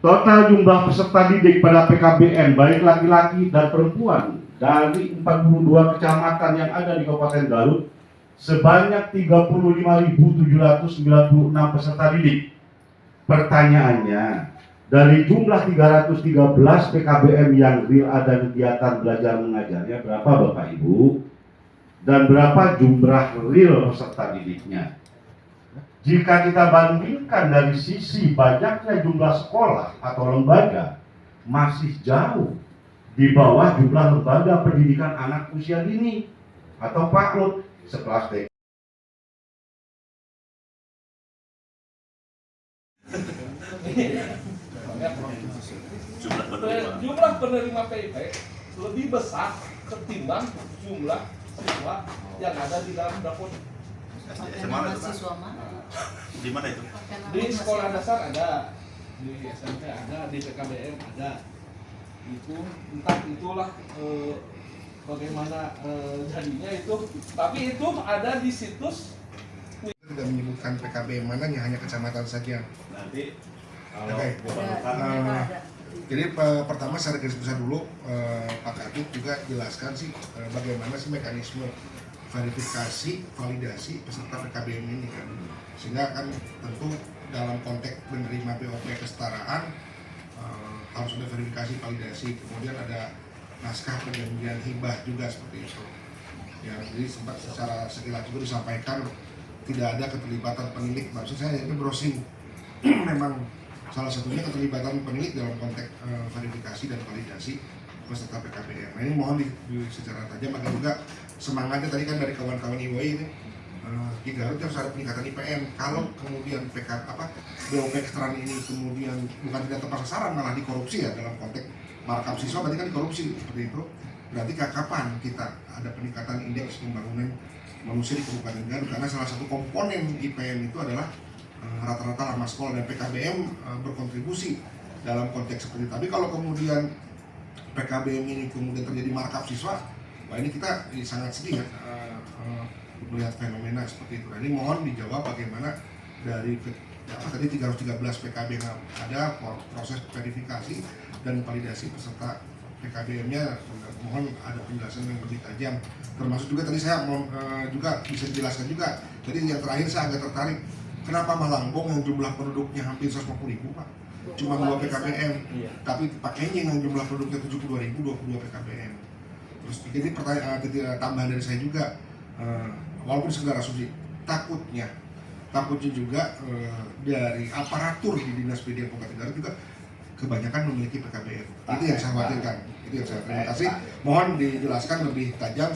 Total jumlah peserta didik pada PKBM baik laki-laki dan perempuan dari 42 kecamatan yang ada di Kabupaten Garut sebanyak 35.796 peserta didik. Pertanyaannya, dari jumlah 313 PKBM yang real ada kegiatan belajar mengajarnya berapa Bapak Ibu? Dan berapa jumlah real peserta didiknya? Jika kita bandingkan dari sisi banyaknya jumlah sekolah atau lembaga, masih jauh di bawah jumlah lembaga pendidikan anak usia dini atau PAUD sekelas TK. Jumlah penerima PIP lebih besar ketimbang jumlah siswa yang ada di dalam dapur. Di mana itu? Di sekolah dasar ada, di SMP ada, di PKBM ada. Itu entah itulah bagaimana jadinya itu. Tapi itu ada di situs. Tidak menyebutkan PKBM mananya, hanya kecamatan saja. Nanti kalau jadi pertama secara garis besar dulu Pak Kadip juga jelaskan sih bagaimana sih mekanisme verifikasi, validasi peserta PKBM ini kan, sehingga kan tentu dalam konteks menerima BOP kesetaraan harus ada verifikasi, validasi, kemudian ada naskah perjanjian hibah juga seperti itu. Ya, jadi sempat secara sekilas juga disampaikan tidak ada keterlibatan penilik, maksud saya ini browsing memang salah satunya keterlibatan penilik dalam konteks verifikasi dan validasi peserta PKBM. Nah, ini mohon secara tajam agar juga semangatnya tadi kan dari kawan-kawan IWI ini di Garut harus ada peningkatan IPM. Kalau kemudian BOP kesetaraan ini kemudian bukan tidak tepat sasaran malah dikorupsi ya dalam konteks markup siswa, berarti kan dikorupsi seperti itu. Berarti kapan kita ada peningkatan indeks pembangunan manusia di Kabupaten Garut, karena salah satu komponen IPM itu adalah rata-rata lama sekolah, dan PKBM berkontribusi dalam konteks seperti itu. Tapi kalau kemudian PKBM ini kemudian terjadi markup siswa, wah ini kita sangat sedih ya melihat fenomena seperti itu. Nah, ini mohon dijawab bagaimana dari tadi 313 PKBM yang ada proses verifikasi dan validasi peserta PKBM-nya, mohon ada penjelasan yang lebih tajam. Termasuk juga tadi saya mau juga bisa dijelaskan juga. Jadi yang terakhir saya agak tertarik, kenapa Malangbong yang jumlah penduduknya hampir 150.000 Pak, cuma 2 PKBM, tapi Pak Kenying yang jumlah penduduknya 72.000, 22 PKBM. Terus jadi pertanyaan tambahan dari saya juga, walaupun sekedar asumsi, takutnya juga dari aparatur di Dinas Pendidikan Kabupaten Garut juga kebanyakan memiliki PKBM. Itu yang saya khawatirkan. Itu yang saya terima kasih. Mohon dijelaskan lebih tajam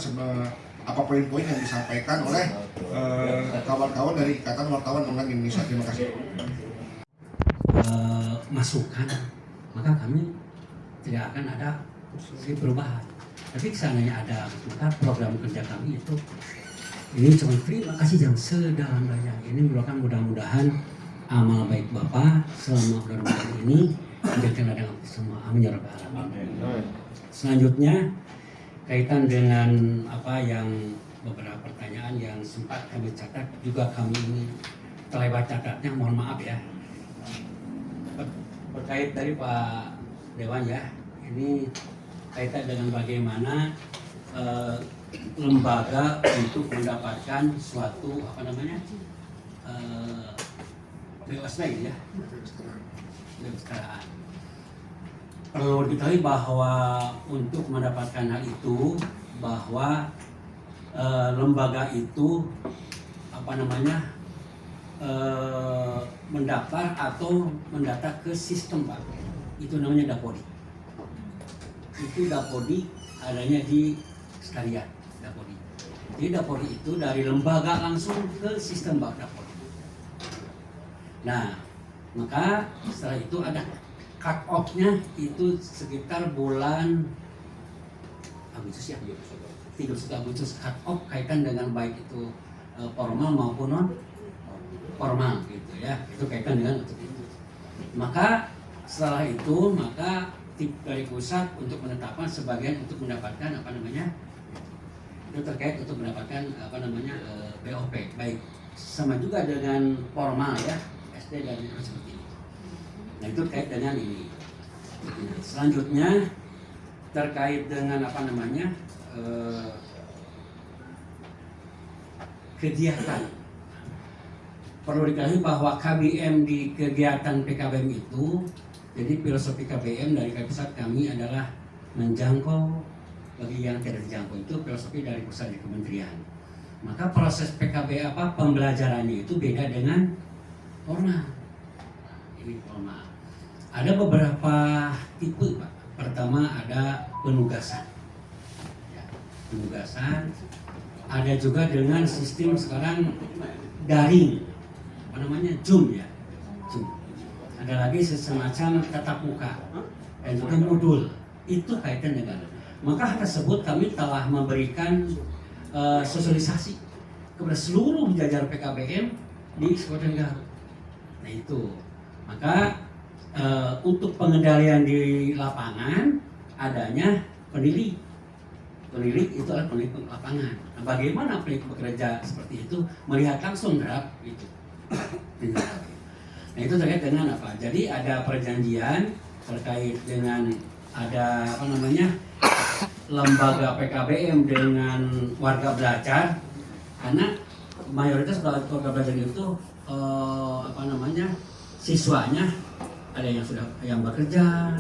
apa poin-poin yang disampaikan oleh kawan-kawan dari Ikatan Wartawan Online Indonesia. Terima kasih. Masukan, maka kami tidak akan ada perubahan. Tapi seandainya ada, maka program kerja kami itu ini cuma terima kasih yang sedalam-dalamnya. Ini merupakan mudah-mudahan amal baik Bapak selama bulan Ramadan ini menjadikan ada semua. Amin ya rabbal alamin. Selanjutnya kaitan dengan apa yang beberapa pertanyaan yang sempat kami catat, juga kami ini terlewat catatnya, mohon maaf ya. Terkait dari Pak Dewan ya, ini kaitan dengan bagaimana lembaga untuk mendapatkan suatu BOSP ya, kesetaraan. Perlu diketahui bahwa untuk mendapatkan hal itu, bahwa lembaga itu mendaftar atau mendata ke sistem Pak, itu namanya Dapodi. Itu Dapodi adanya di sekalian Dapodi. Jadi Dapodi itu dari lembaga langsung ke sistem Pak Dapodi. Nah, maka setelah itu ada cut off-nya itu sekitar bulan Agustus ya, 31 Agustus cut off kaitan dengan baik itu formal maupun non formal gitu ya, itu kaitan dengan itu. Maka setelah itu maka tim dari pusat untuk menetapkan sebagian untuk mendapatkan itu terkait untuk mendapatkan BOP baik sama juga dengan formal ya, SD dan seperti itu. Nah itu terkait dengan ini. Nah, selanjutnya terkait dengan apa namanya kegiatan. Perlu diketahui bahwa KBM di kegiatan PKBM itu, jadi filosofi KBM dari pusat kami adalah menjangkau bagi yang tidak dijangkau, itu filosofi dari pusat di kementerian. Maka proses PKB pembelajarannya itu beda dengan formal. Ini formal. Ada beberapa tipe, Pak. Pertama ada penugasan. Ya, penugasan. Ada juga dengan sistem sekarang daring. Apa namanya? Zoom ya. Zoom. Ada lagi semacam tatap muka dan juga modul. Itu kaitan dengan. Maka hal tersebut kami telah memberikan sosialisasi kepada seluruh jajar PKBM di Kabupaten Garut. Nah itu. Maka untuk pengendalian di lapangan adanya pendidik. Pendidik itu adalah pendidik lapangan. Nah, bagaimana pendidik bekerja seperti itu melihat langsung draft itu. Nah itu terkait dengan apa? Jadi ada perjanjian terkait dengan ada apa namanya lembaga PKBM dengan warga belajar, karena mayoritas warga belajar itu apa namanya siswanya ada yang sudah yang bekerja,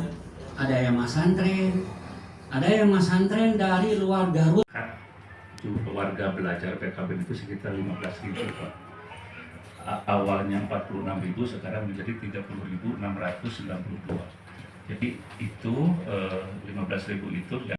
ada yang masantren, ada yang masantren dari luar Garut. Jumlah warga belajar PKBM itu sekitar 15.000 Pak. Awalnya 46.000, sekarang menjadi 30.692. Jadi itu 15.000 itu yang